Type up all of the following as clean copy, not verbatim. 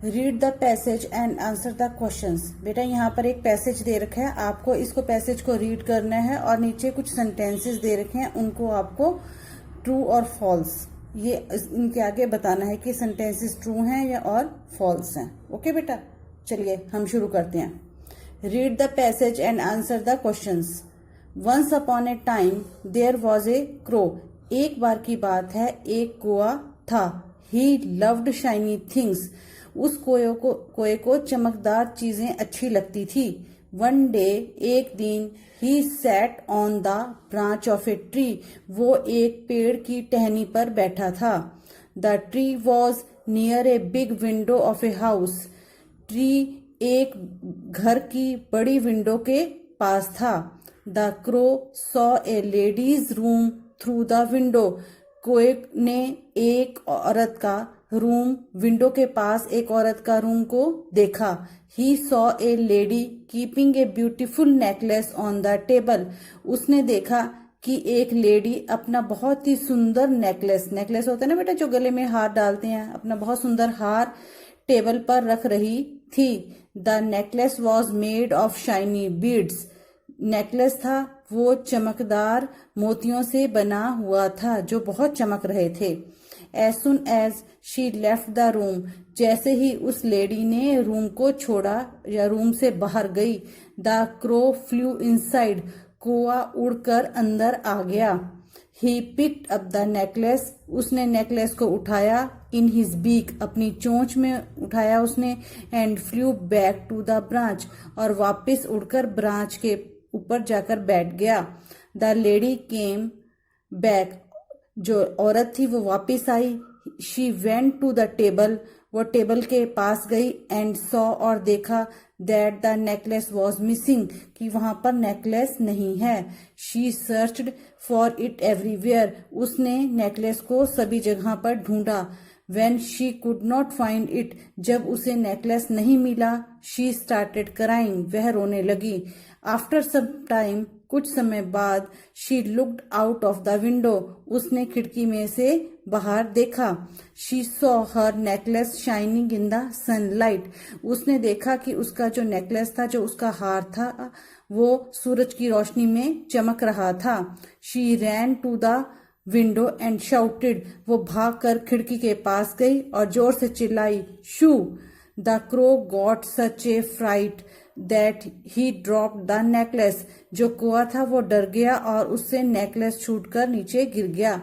Read the passage and answer the questions. बेटा यहाँ पर एक पैसेज दे रखा है, आपको इसको पैसेज को रीड करना है और नीचे कुछ सेंटेंसेस दे रखे हैं, उनको आपको ट्रू और फॉल्स ये इनके आगे बताना है कि सेंटेंसेस ट्रू हैं या और फॉल्स हैं। ओके बेटा, चलिए हम शुरू करते हैं। Read the passage and answer the questions. Once upon a time there was a crow. एक बार की बात है, एक कौआ था। He loved shiny things. उस कोए को चमकदार चीजें अच्छी लगती थी। वन डे, एक दिन, he sat on the branch of a tree. वो एक पेड़ की टहनी पर बैठा था। The tree was near a big window of a house. Tree एक घर की बड़ी विंडो के पास था। The crow saw a ladies room through the window. कोए ने एक औरत का रूम, विंडो के पास एक औरत का रूम को देखा। He saw a lady keeping a beautiful necklace on the table. उसने देखा कि एक लेडी अपना बहुत ही सुंदर नेकलेस होता है ना बेटा जो गले में हार डालते हैं, अपना बहुत सुंदर हार टेबल पर रख रही थी। The necklace was made of shiny beads. Necklace था वो चमकदार मोतियों से बना हुआ था जो बहुत चमक रहे थे। As soon as she left the room, जैसे ही उस लेडी ने रूम को छोड़ा या रूम से बाहर गई, The crow flew inside, कौआ उड़कर अंदर आ गया। He picked up the necklace, उसने नेकलेस को उठाया। In his beak, अपनी चोंच में उठाया उसने। And flew back to the branch, और वापस उड़कर ब्रांच के ऊपर जाकर बैठ गया। The lady came back, जो औरत थी वो वापस आई। She went to the table, वो टेबल के पास गई। एंड सॉ, और देखा, that the necklace was missing, कि वहां पर नेकलेस नहीं है। She searched for it everywhere, उसने नेकलेस को सभी जगह पर ढूंढा। When she could not find it, जब उसे नेकलेस नहीं मिला, शी स्टार्टेड क्राइंग, वह रोने लगी। आफ्टर सम टाइम, कुछ समय बाद, she looked out of the window, उसने खिड़की में से बाहर देखा। She saw her necklace shining in the sunlight, उसने देखा कि उसका जो नेकलेस था, जो उसका हार था, वो सूरज की रोशनी में चमक रहा था। She ran to the window and shouted, वो भागकर खिड़की के पास गई और जोर से चिल्लाई, shoo. The crow got such a fright that he dropped the necklace, जो कौआ था वो डर गया और उससे नेकलेस छूटकर नीचे गिर गया।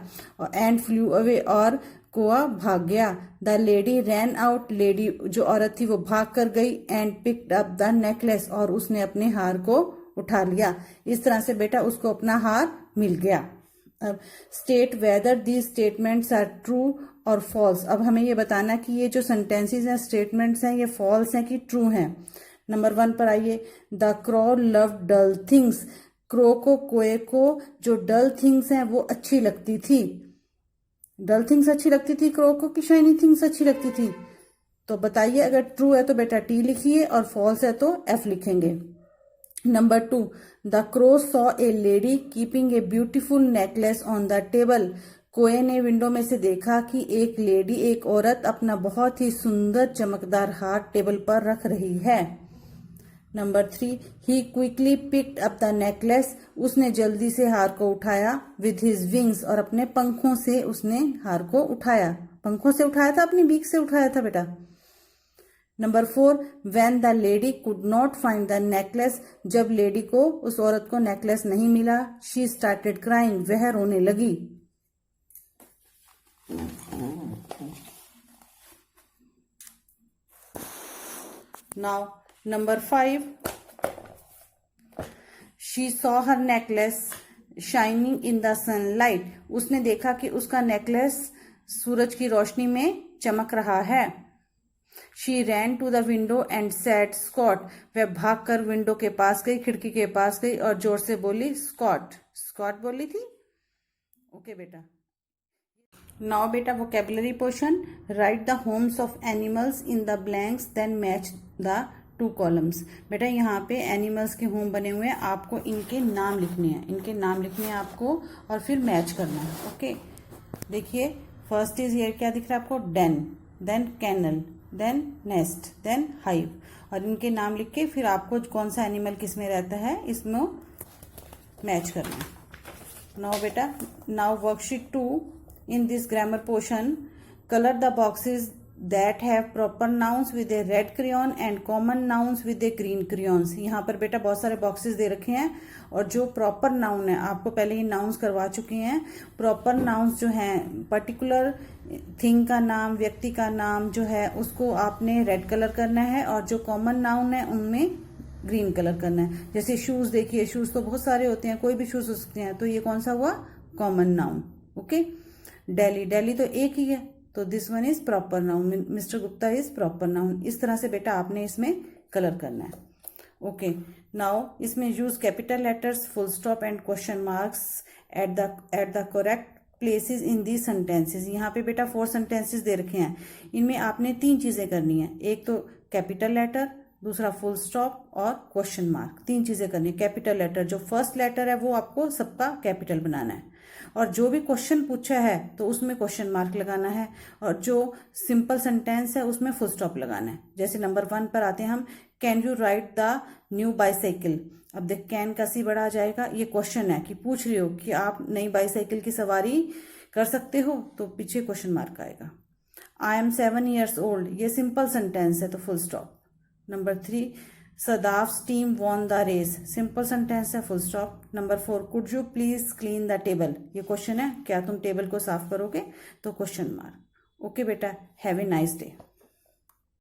एंड फ्लू अवे, और कौआ भाग गया। The lady ran out, lady जो औरत थी वो भाग कर गई। And picked up the necklace, और उसने अपने हार को उठा लिया। इस तरह से बेटा उसको अपना हार मिल गया। अब state whether the statements are true और फॉल्स। अब हमें ये बताना कि ये जो सेंटेंसेस हैं, स्टेटमेंट्स हैं, ये फॉल्स हैं कि ट्रू हैं। नंबर 1 पर आइए। The crow love dull things. Crow को, कोए को जो डल थिंग्स हैं वो अच्छी लगती थी। डल थिंग्स अच्छी लगती थी क्रो को कि शाइनी थिंग्स अच्छी लगती थी? तो बताइए, अगर ट्रू है तो बेटा टी लिखिए और फॉल्स है तो एफ लिखेंगे। Number 2, the crow saw a lady keeping a beautiful necklace on the table. कोए ने विंडो में से देखा कि एक लेडी, एक औरत अपना बहुत ही सुंदर चमकदार हार टेबल पर रख रही है। Number 3, he quickly picked up the necklace, उसने जल्दी से हार को उठाया। विथ हिज विंग्स, और अपने पंखों से उसने हार को उठाया। पंखों से उठाया था, अपनी बीक से उठाया था बेटा। Number 4, when the lady could not find the necklace, जब लेडी को, उस औरत को नेकलेस नहीं मिला, शी स्टार्टेड क्राइंग, वह रोने लगी। Now number 5, she saw her necklace shining in the sunlight, उसने देखा कि उसका नेकलेस सूरज की रोशनी में चमक रहा है। She ran to the window and said Scott, वह भागकर विंडो के पास गई, खिड़की के पास गई और जोर से बोली स्कॉट। स्कॉट बोली थी। ओके बेटा। नाउ बेटा vocabulary portion. Write the homes of animals in the blanks then match the 2 columns. बेटा यहाँ पे एनिमल्स के होम बने हुए हैं, आपको इनके नाम लिखने हैं, इनके नाम लिखने हैं आपको और फिर मैच करना है। ओके, देखिए फर्स्ट इज हियर, क्या दिख रहा है आपको? Den, then kennel, then nest, then hive, और इनके नाम लिख के फिर आपको कौन सा एनिमल किस में रहता है इसमें मैच करना है। नाउ बेटा, now worksheet 2 in this grammar portion, colour the boxes that have proper nouns with A red crayon and common nouns with A green crayons. यहाँ पर बेटा बहुत सारे बॉक्सेस दे रखे हैं और जो प्रॉपर नाउन है, आपको पहले ये नाउन्स करवा चुके हैं। प्रॉपर नाउन्स जो हैं, पर्टिकुलर थिंग का नाम, व्यक्ति का नाम जो है उसको आपने रेड कलर करना है, और जो कॉमन नाउन है उनमें ग्रीन कलर करना है। जैसे शूज देखिए, शूज तो बहुत सारे होते हैं, कोई भी शूज हो सकते हैं, तो ये कौन सा हुआ, common noun. Okay, Delhi, Delhi तो एक ही है, तो this one is proper noun, mister Gupta is proper noun. इस तरह से बेटा आपने इसमें कलर करना है। ओके, नाउ इसमें use capital letters, full stop and question marks at the correct places in the sentences. यहाँ पे बेटा 4 सेंटेंसेस दे रखे हैं, इनमें आपने 3 चीजें करनी है। एक तो कैपिटल लेटर, दूसरा फुल स्टॉप और क्वेश्चन मार्क, 3 चीजें करनी है। कैपिटल लेटर, जो फर्स्ट लेटर है वो आपको सबका कैपिटल बनाना है, और जो भी क्वेश्चन पूछा है तो उसमें क्वेश्चन मार्क लगाना है, और जो सिंपल सेंटेंस है उसमें फुल स्टॉप लगाना है। जैसे नंबर 1 पर आते हैं हम, can you ride the new bicycle. अब देख, कैन का सी बड़ा आ जाएगा, ये क्वेश्चन है कि पूछ रही हो कि आप नई बाईसाइकिल की सवारी कर सकते हो, तो पीछे क्वेश्चन मार्क आएगा। आई एम 7 years old, ये सिंपल सेंटेंस है तो full stop. Number 3, Sadaf's team won the race, simple sentence है, full stop. Number 4, could you please clean the table, ये क्वेश्चन है, क्या तुम टेबल को साफ करोगे, तो क्वेश्चन मार्क। ओके बेटा, हैव ए नाइस डे।